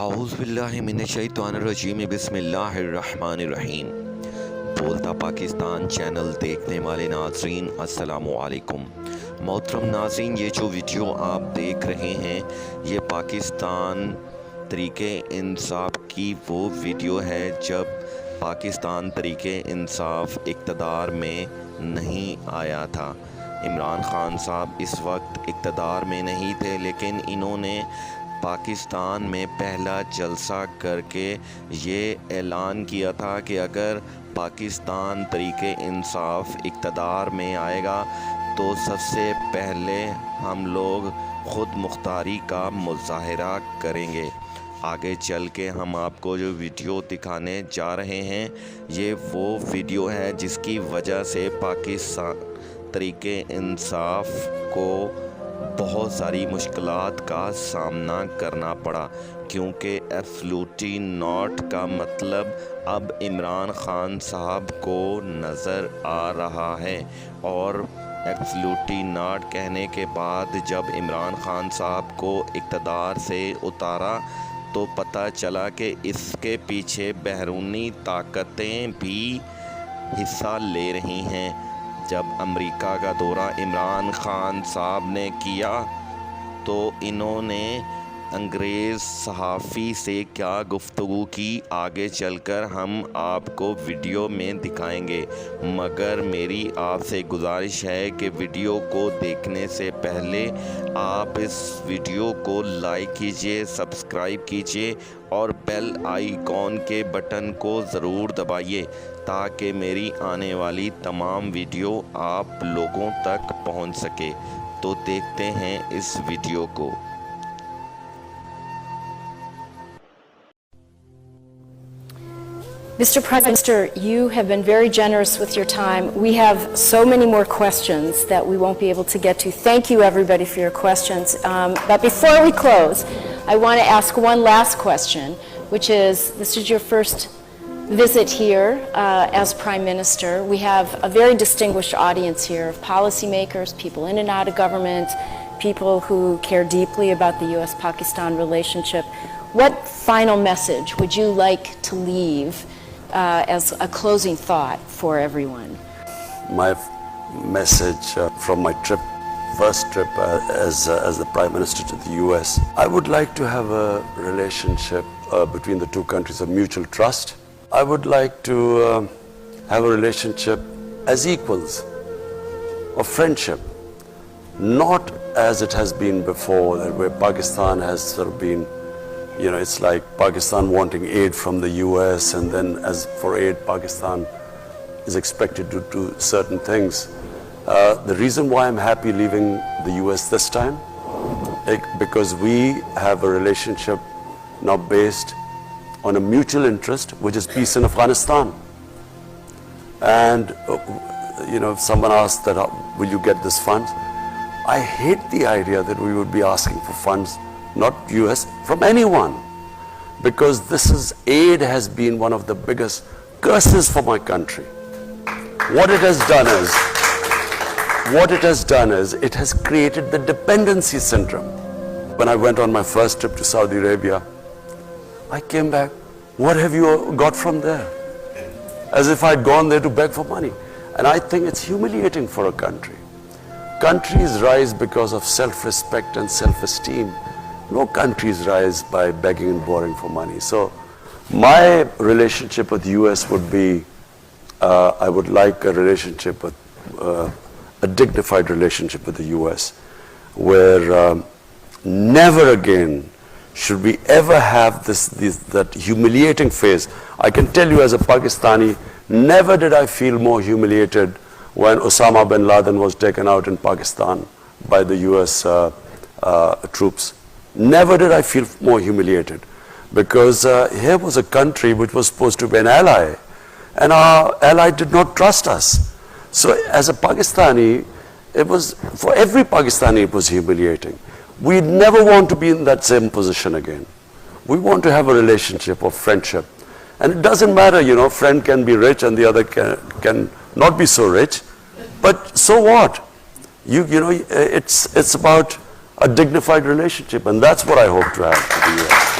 اعوذ باللہ من الشیطان الرجیم بسم اللہ الرحمن الرحیم۔ بولتا پاکستان چینل دیکھنے والے ناظرین السلام علیکم۔ محترم ناظرین، یہ جو ویڈیو آپ دیکھ رہے ہیں یہ پاکستان طریقے انصاف کی وہ ویڈیو ہے جب پاکستان طریقے انصاف اقتدار میں نہیں آیا تھا۔ عمران خان صاحب اس وقت اقتدار میں نہیں تھے، لیکن انہوں نے پاکستان میں پہلا جلسہ کر کے یہ اعلان کیا تھا کہ اگر پاکستان طریقے انصاف اقتدار میں آئے گا تو سب سے پہلے ہم لوگ خود مختاری کا مظاہرہ کریں گے۔ آگے چل کے ہم آپ کو جو ویڈیو دکھانے جا رہے ہیں یہ وہ ویڈیو ہے جس کی وجہ سے پاکستان طریقے انصاف کو بہت ساری مشکلات کا سامنا کرنا پڑا، کیونکہ ایبسلیوٹلی ناٹ کا مطلب اب عمران خان صاحب کو نظر آ رہا ہے، اور ایبسلیوٹلی ناٹ کہنے کے بعد جب عمران خان صاحب کو اقتدار سے اتارا تو پتہ چلا کہ اس کے پیچھے بیرونی طاقتیں بھی حصہ لے رہی ہیں۔ جب امریکہ کا دورہ عمران خان صاحب نے کیا تو انہوں نے انگریز صحافی سے کیا گفتگو کی آگے چل کر ہم آپ کو ویڈیو میں دکھائیں گے، مگر میری آپ سے گزارش ہے کہ ویڈیو کو دیکھنے سے پہلے آپ اس ویڈیو کو لائک کیجئے، سبسکرائب کیجئے اور بیل آئیکن کے بٹن کو ضرور دبائیے تاکہ میری آنے والی تمام ویڈیو آپ لوگوں تک پہنچ سکے۔ تو دیکھتے ہیں اس ویڈیو کو۔ Mr. Prime Minister, you have been very generous with your time. We have so many more questions that we won't be able to get to. Thank you, everybody, for your questions. But before we close, I want to ask one last question, which is, this is your first visit here as Prime Minister. We have a very distinguished audience here of policymakers, people in and out of government, people who care deeply about the U.S.-Pakistan relationship. What final message would you like to leave as a closing thought for everyone? My message from my first trip as the Prime Minister to the US, I would like to have a relationship between the two countries of mutual trust. I would like to have a relationship as equals, of friendship, not as it has been before, where Pakistan has sort of been, you know, it's like Pakistan wanting aid from the US, and then as for aid, Pakistan is expected to do certain things. The reason why I'm happy leaving the US this time, because we have a relationship now based on a mutual interest, which is peace in Afghanistan. And, you know, if someone asks that, will you get this funds? I hate the idea that we would be asking for funds, not US, from anyone, because aid has been one of the biggest curses for my country. What it has done is it has created the dependency syndrome. When I went on my first trip to Saudi Arabia, I came back, what have you got from there? As if I'd gone there to beg for money. And I think it's humiliating for a country. Countries rise because of self-respect and self-esteem. No countries rise by begging and borrowing for money. So my relationship with the US would be, I would like a relationship with, a dignified relationship with the US, where never again should we ever have that humiliating phase. I can tell you as a Pakistani, never did I feel more humiliated when Osama bin Laden was taken out in Pakistan by the US troops. Never did I feel more humiliated, because here was a country which was supposed to be an ally, and our ally did not trust us. So as a Pakistani, it was, for every Pakistani it was humiliating. We never want to be in that same position again. We want to have a relationship of friendship. And it doesn't matter, you know, friend can be rich and the other can not be so rich. But so what? You know, it's about a dignified relationship, and that's what I hope to have with the US.